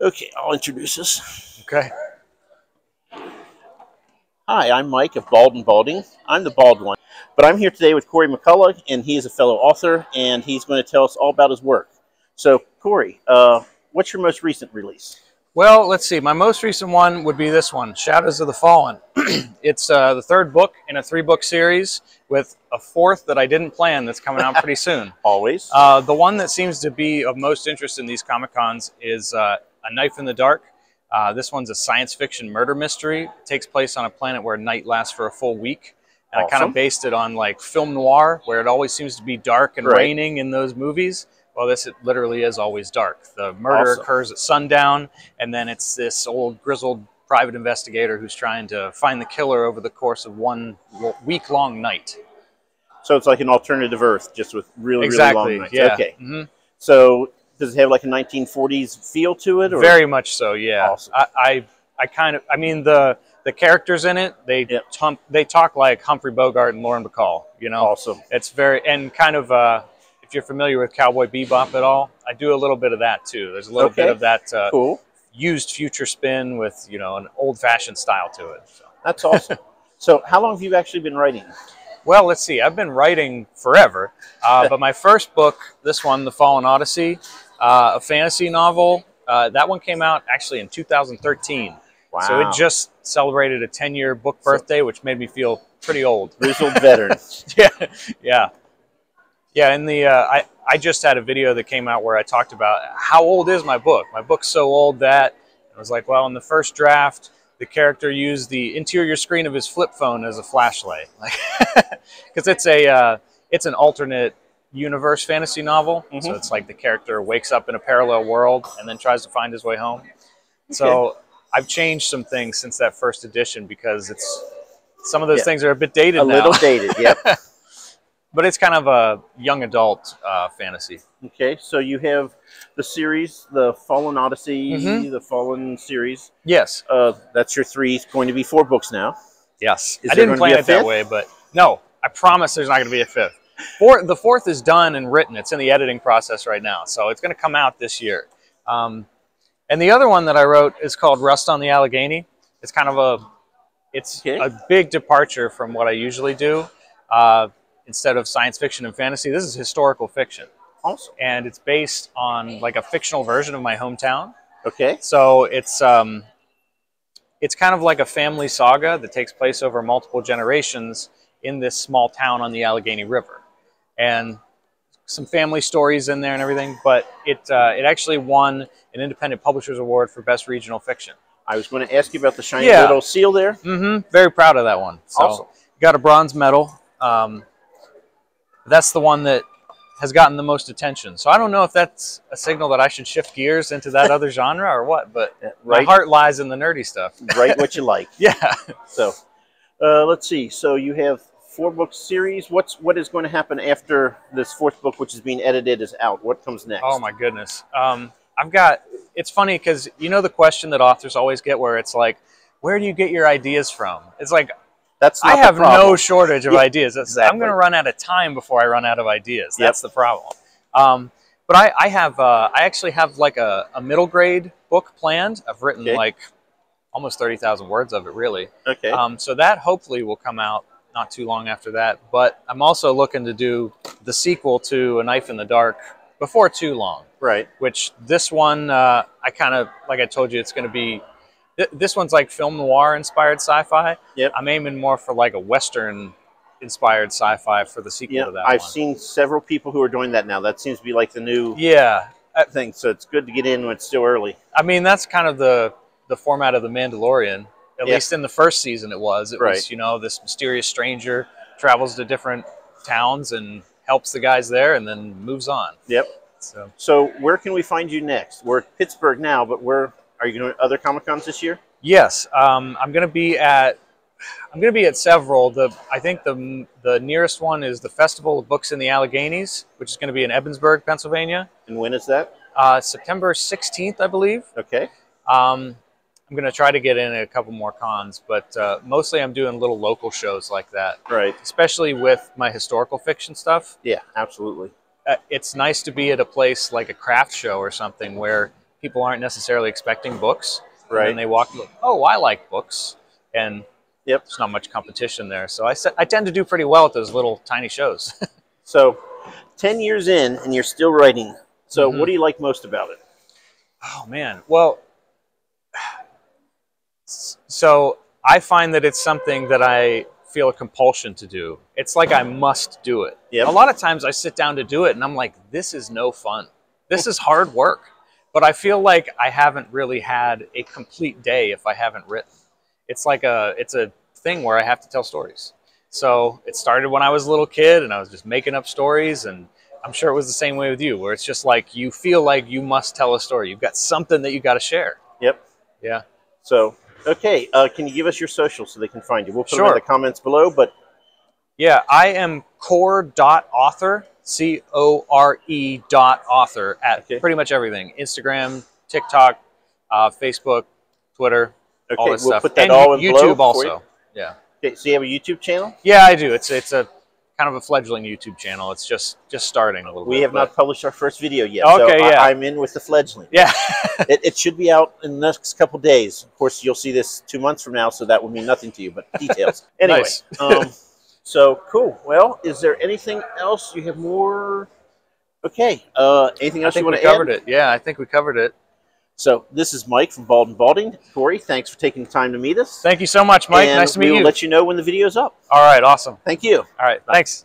Okay, I'll introduce us. Okay. Hi, I'm Mike of Bald&Balding. I'm the bald one. But I'm here today with Corey McCullough, and he is a fellow author, and he's going to tell us all about his work. So, Corey, what's your most recent release? Well, let's see. My most recent one would be this one, Shadows of the Fallen. It's the third book in a 3-book series with a fourth that I didn't plan that's coming out pretty soon. Always. The one that seems to be of most interest in these Comic-Cons is A Knife in the Dark. This one's a science fiction murder mystery. It takes place on a planet where night lasts for a full week. And Awesome. I kind of based it on like film noir, where it always seems to be dark and raining in those movies. Well, it literally is always dark. The murder occurs at sundown, and then it's this old grizzled private investigator who's trying to find the killer over the course of one week-long night. So it's like an alternative Earth, just with really long nights. Yeah. Okay. So does it have like a 1940s feel to it? Or? Very much so, yeah. Awesome. I mean, the characters in it, they talk like Humphrey Bogart and Lauren Bacall, you know? Awesome. It's very, and kind of, if you're familiar with Cowboy Bebop at all, I do a little bit of that too. There's a little bit of that cool. Used future spin with, you know, an old-fashioned style to it. So. That's awesome. So how long have you actually been writing? Well, let's see. I've been writing forever, but my first book, this one, The Fallen Odyssey, a fantasy novel, that one came out actually in 2013. Wow. So it just celebrated a 10-year book birthday, which made me feel pretty old. Grizzled veteran. Yeah. And I just had a video that came out where I talked about how old is my book. My book's so old that I was like, well, in the first draft, the character used the interior screen of his flip phone as a flashlight, because it's an alternate universe fantasy novel. So it's like the character wakes up in a parallel world and then tries to find his way home. So I've changed some things since that first edition because some of those things are a bit dated now. A little dated, yep. But it's kind of a young adult fantasy. Okay, so you have the series, the Fallen Odyssey, the Fallen series. Yes. That's your 3, going to be 4 books now. Yes. I didn't plan it that way, but no, I promise there's not going to be a 5th. The 4th is done and written. It's in the editing process right now, so it's going to come out this year. And the other one that I wrote is called Rust on the Allegheny. It's kind of a big departure from what I usually do. Instead of science fiction and fantasy, this is historical fiction. Awesome. And it's based on like a fictional version of my hometown. Okay. So it's kind of like a family saga that takes place over multiple generations in this small town on the Allegheny River. And some family stories in there and everything, but it actually won an Independent Publishers Award for Best Regional Fiction. I was going to ask you about the shiny little seal there. Very proud of that one. So awesome. Got a bronze medal. That's the one that has gotten the most attention. So I don't know if that's a signal that I should shift gears into that other genre or what, but my heart lies in the nerdy stuff. Write what you like. Yeah. So let's see. So you have 4-book series. What is going to happen after this 4th book, which is being edited, is out? What comes next? Oh my goodness. It's funny because you know the question that authors always get where it's like, where do you get your ideas from? It's like, I have no shortage of ideas. Exactly. I'm going to run out of time before I run out of ideas. That's the problem. But I actually have like a middle grade book planned. I've written like almost 30,000 words of it, really. Okay. So that hopefully will come out not too long after that. But I'm also looking to do the sequel to A Knife in the Dark before too long. Right. Which this one, I kind of, like I told you, it's going to be, this one's like film noir inspired sci-fi. Yep. I'm aiming more for like a Western inspired sci-fi for the sequel to that I've seen several people who are doing that now. That seems to be like the new thing. So it's good to get in when it's still early. I mean, that's kind of the format of The Mandalorian. At least in the first season it was. It was, you know, this mysterious stranger travels to different towns and helps the guys there and then moves on. Yep. So where can we find you next? We're at Pittsburgh now, but where are you going to other Comic-Cons this year? Yes. I'm going to be at several. I think the nearest one is the Festival of Books in the Alleghenies, which is going to be in Ebensburg, Pennsylvania. And when is that? September 16th, I believe. Okay. I'm going to try to get in a couple more cons, but mostly I'm doing little local shows like that. Right. Especially with my historical fiction stuff. Yeah, absolutely. It's nice to be at a place like a craft show or something where people aren't necessarily expecting books. Right. And they walk, oh, I like books. And yep, there's not much competition there. So I tend to do pretty well at those little tiny shows. So 10 years in and you're still writing. So what do you like most about it? Oh, man. Well, so I find that it's something that I feel a compulsion to do. It's like I must do it. Yep. A lot of times I sit down to do it and I'm like, this is no fun. This is hard work. But I feel like I haven't really had a complete day if I haven't written. It's like it's a thing where I have to tell stories. So it started when I was a little kid and I was just making up stories, and I'm sure it was the same way with you, where it's just like you feel like you must tell a story. You've got something that you got to share. Yep. Yeah. So, okay, can you give us your socials so they can find you? We'll put them in the comments below, but... Yeah, I am core.author, CORE.author at pretty much everything. Instagram, TikTok, Facebook, Twitter, all this stuff. Put that and all in YouTube also. Yeah. Okay, so you have a YouTube channel? Yeah, I do. It's a kind of a fledgling YouTube channel. It's just starting a little bit. We have not published our first video yet, okay, so yeah. I'm in with the fledgling. Yeah. it should be out in the next couple days. Of course, you'll see this 2 months from now, so that would mean nothing to you, but details. Anyway, nice. So, cool. Well, is there anything else? You have more? Okay. Anything else you want to add? I think we covered it. Yeah, I think we covered it. So, this is Mike from Bald&Balding. Corey, thanks for taking the time to meet us. Thank you so much, Mike. And nice to meet you. we'll let you know when the video's up. All right, awesome. Thank you. All right, thanks.